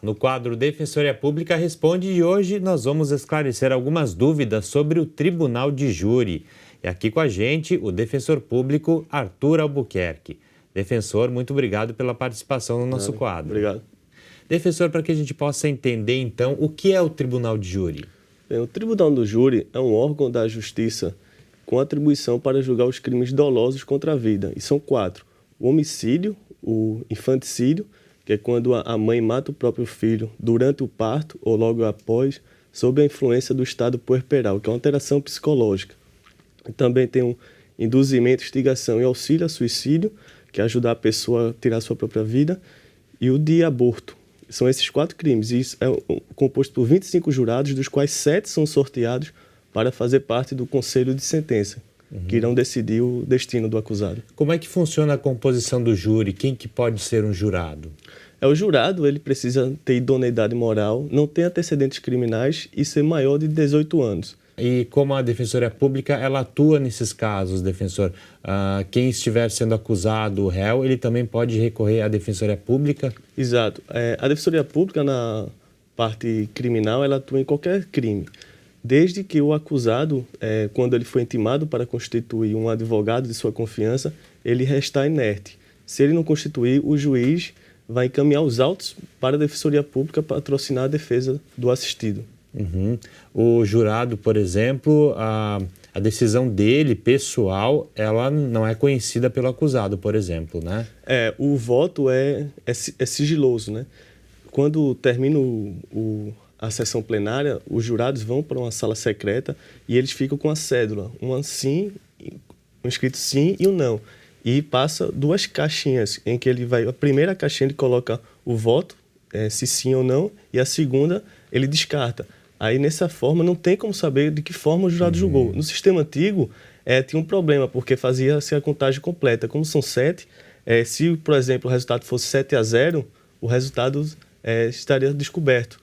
No quadro Defensoria Pública Responde e hoje nós vamos esclarecer algumas dúvidas sobre o Tribunal de Júri. E aqui com a gente o defensor público Arthur Albuquerque. Defensor, muito obrigado pela participação no nosso quadro. Obrigado. Defensor, para que a gente possa entender então o que é o Tribunal de Júri. Bem, o Tribunal do Júri é um órgão da Justiça com atribuição para julgar os crimes dolosos contra a vida. E são 4. O homicídio, o infanticídio, que é quando a mãe mata o próprio filho durante o parto ou logo após, sob a influência do estado puerperal, que é uma alteração psicológica. E também tem o induzimento, instigação e auxílio a suicídio, que é ajudar a pessoa a tirar a sua própria vida, e o de aborto. São esses 4 crimes. E isso é composto por 25 jurados, dos quais 7 são sorteados para fazer parte do conselho de sentença, que irão decidir o destino do acusado. Como é que funciona a composição do júri? Quem que pode ser um jurado? O jurado ele precisa ter idoneidade moral, não ter antecedentes criminais e ser maior de 18 anos. E como a Defensoria Pública, ela atua nesses casos, defensor? Quem estiver sendo acusado, o réu, ele também pode recorrer à Defensoria Pública? Exato. A Defensoria Pública, na parte criminal, ela atua em qualquer crime. Desde que o acusado, quando ele foi intimado para constituir um advogado de sua confiança, ele restar inerte. Se ele não constituir, o juiz vai encaminhar os autos para a Defensoria Pública patrocinar a defesa do assistido. Uhum. O jurado, por exemplo, a decisão dele, pessoal, ela não é conhecida pelo acusado, por exemplo, né? O voto é sigiloso, né? Quando termina a sessão plenária, os jurados vão para uma sala secreta e eles ficam com a cédula, um escrito sim e um não. E passa 2 caixinhas, em que a primeira caixinha ele coloca o voto, se sim ou não, e a segunda ele descarta. Aí, nessa forma, não tem como saber de que forma o jurado julgou. No sistema antigo, tinha um problema, porque fazia-se a contagem completa. Como são 7, se, por exemplo, o resultado fosse 7-0, o resultado estaria descoberto.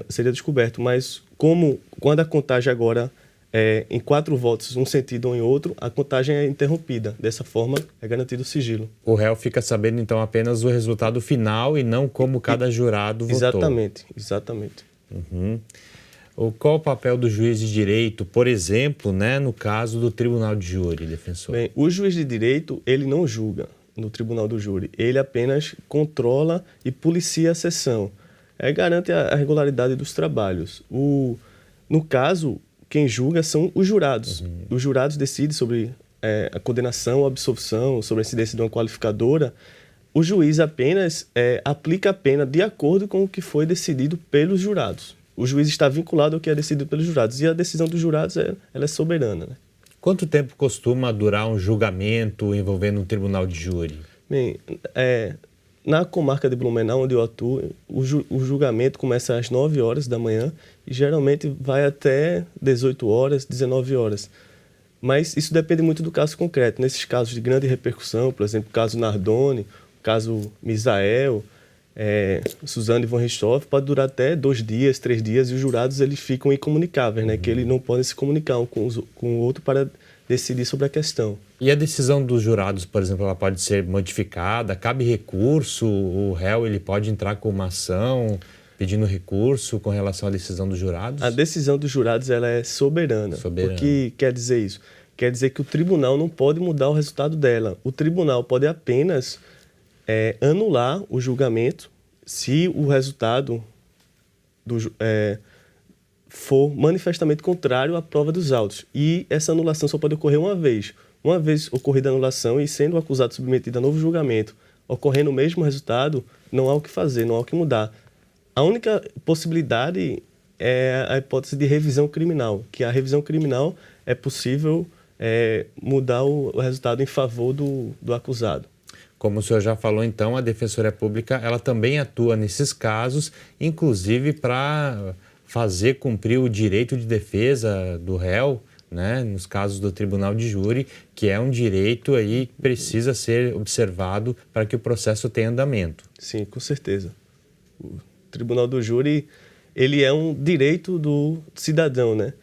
Seria descoberto, mas quando a contagem agora em 4 votos, um sentido ou em outro, a contagem é interrompida. Dessa forma, é garantido o sigilo. O réu fica sabendo, então, apenas o resultado final e não como cada jurado votou. Exatamente. Uhum. Qual o papel do juiz de direito, por exemplo, né, no caso do Tribunal de Júri, defensor? Bem, o juiz de direito, ele não julga no Tribunal do Júri. Ele apenas controla e policia a sessão. Garante a regularidade dos trabalhos. No caso, quem julga são os jurados. Os jurados decidem sobre a condenação, a absolvição, sobre a incidência de uma qualificadora. O juiz apenas aplica a pena de acordo com o que foi decidido pelos jurados. O juiz está vinculado ao que é decidido pelos jurados. E a decisão dos jurados ela é soberana, né? Quanto tempo costuma durar um julgamento envolvendo um tribunal de júri? Bem, na comarca de Blumenau, onde eu atuo, o julgamento começa às 9 horas da manhã e geralmente vai até 18 horas, 19 horas. Mas isso depende muito do caso concreto. Nesses casos de grande repercussão, por exemplo, o caso Nardoni, o caso Misael, Suzane von Richthofen, pode durar até 2 dias, 3 dias, e os jurados eles ficam incomunicáveis, né? Que eles não podem se comunicar um com o outro para decidir sobre a questão. E a decisão dos jurados, por exemplo, ela pode ser modificada? Cabe recurso? O réu ele pode entrar com uma ação pedindo recurso com relação à decisão dos jurados? A decisão dos jurados ela é soberana. O que quer dizer isso? Quer dizer que o tribunal não pode mudar o resultado dela. O tribunal pode apenas anular o julgamento se o resultado for manifestamente contrário à prova dos autos. E essa anulação só pode ocorrer uma vez. Uma vez ocorrida a anulação e sendo o acusado submetido a novo julgamento, ocorrendo o mesmo resultado, não há o que fazer, não há o que mudar. A única possibilidade é a hipótese de revisão criminal, que a revisão criminal é possível mudar o resultado em favor do acusado. Como o senhor já falou, então, a Defensoria Pública ela também atua nesses casos, inclusive para fazer cumprir o direito de defesa do réu, né, nos casos do Tribunal de Júri, que é um direito aí que precisa ser observado para que o processo tenha andamento. Sim, com certeza. O Tribunal do Júri, ele é um direito do cidadão, né?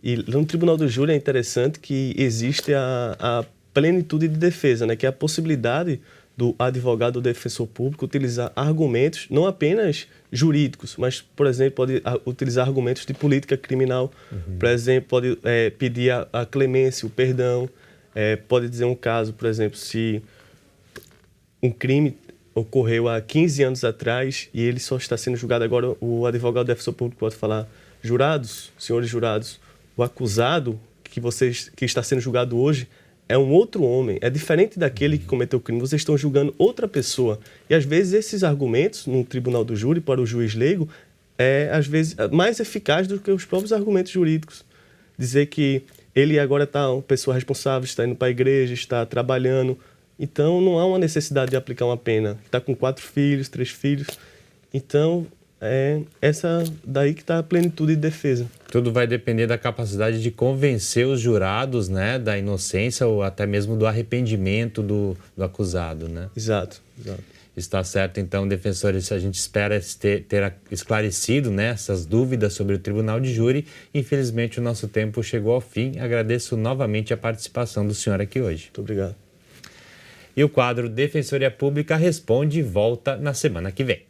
E no Tribunal do Júri é interessante que existe a plenitude de defesa, né? Que é a possibilidade do advogado ou defensor público utilizar argumentos não apenas jurídicos, mas, por exemplo, pode utilizar argumentos de política criminal. Por exemplo, pode pedir a clemência, o perdão. Pode dizer um caso, por exemplo, se um crime ocorreu há 15 anos atrás e ele só está sendo julgado agora, o advogado defensor público pode falar: jurados, senhores jurados, o acusado que está sendo julgado hoje é um outro homem, é diferente daquele que cometeu o crime. Vocês estão julgando outra pessoa. E, às vezes, esses argumentos, no tribunal do júri, para o juiz leigo, às vezes, mais eficaz do que os próprios argumentos jurídicos. Dizer que ele agora está uma pessoa responsável, está indo para a igreja, está trabalhando. Então, não há uma necessidade de aplicar uma pena. Está com 4 filhos, 3 filhos. Então, essa daí que está a plenitude de defesa. Tudo vai depender da capacidade de convencer os jurados, né, da inocência ou até mesmo do arrependimento do acusado, né? Exato. Está certo, então, defensores, a gente espera ter esclarecido, né, essas dúvidas sobre o Tribunal de Júri. Infelizmente, o nosso tempo chegou ao fim. Agradeço novamente a participação do senhor aqui hoje. Muito obrigado. E o quadro Defensoria Pública Responde volta na semana que vem.